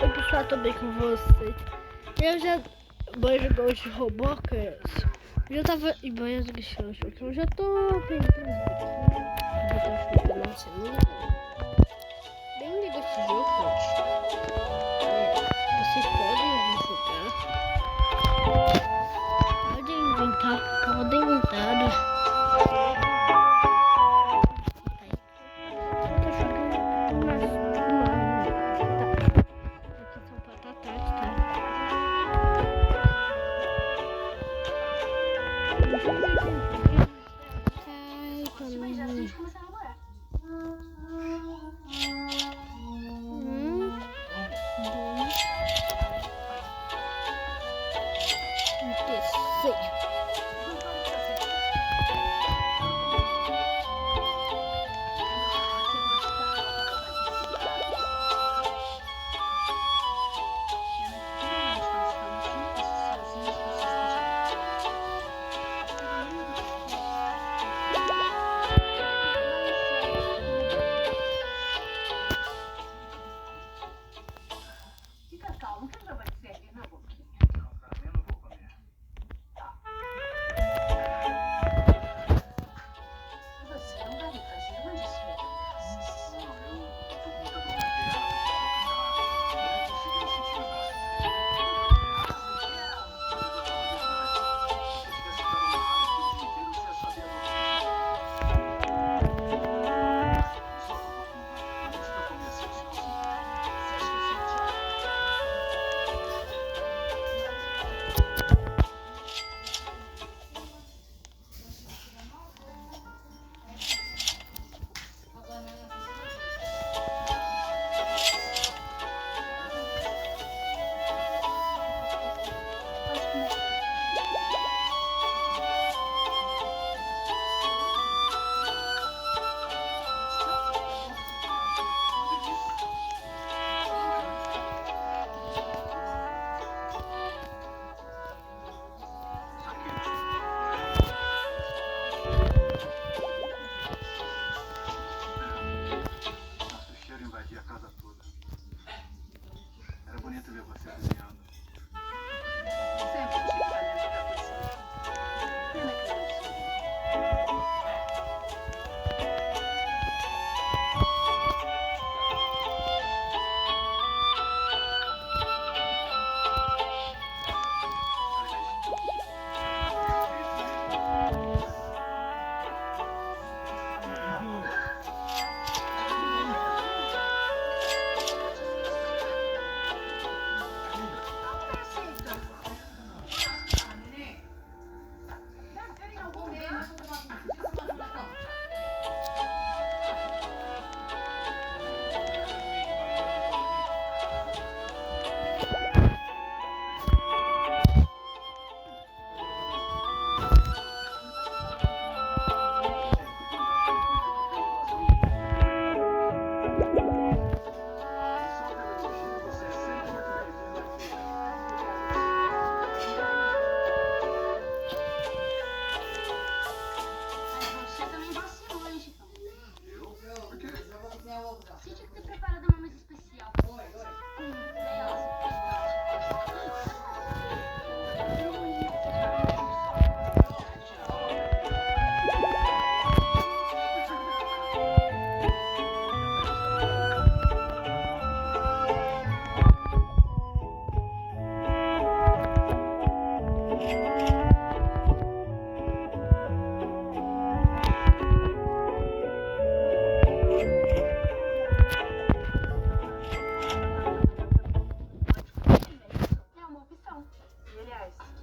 Oi pessoal, tô bem com vocês. Eu já gosto de Roblox. Eu já tava em banhas de chão, eu já tô bem transmitindo. Nossa, bem legal esse jogo, gente. Vocês podem jogar. Podem inventar.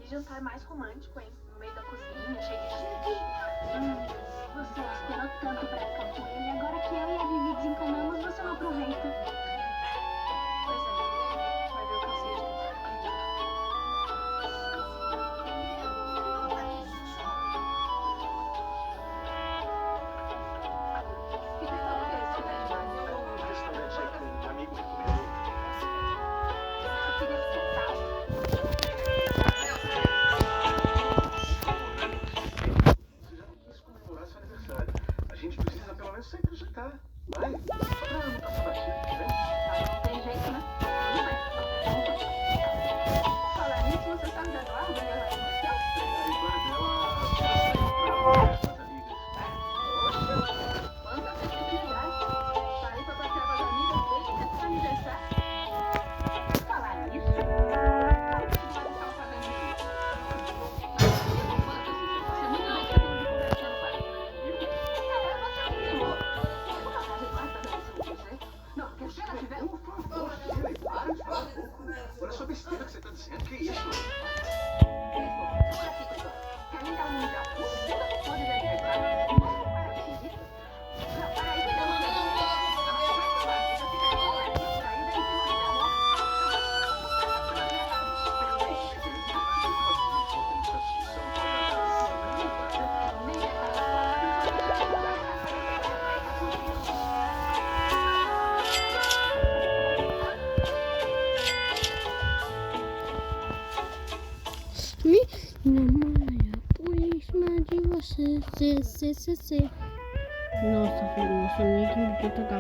Jantar mais romântico, hein? No meio da cozinha, cheio de gente. Você esperou tanto pra ficar com ele, agora que eu e a Vivi desencanamos, você não aproveita. Pois é, vai ver o que eu sei de Minha por cima de você. Nossa, filho, nossa amiga me tocar.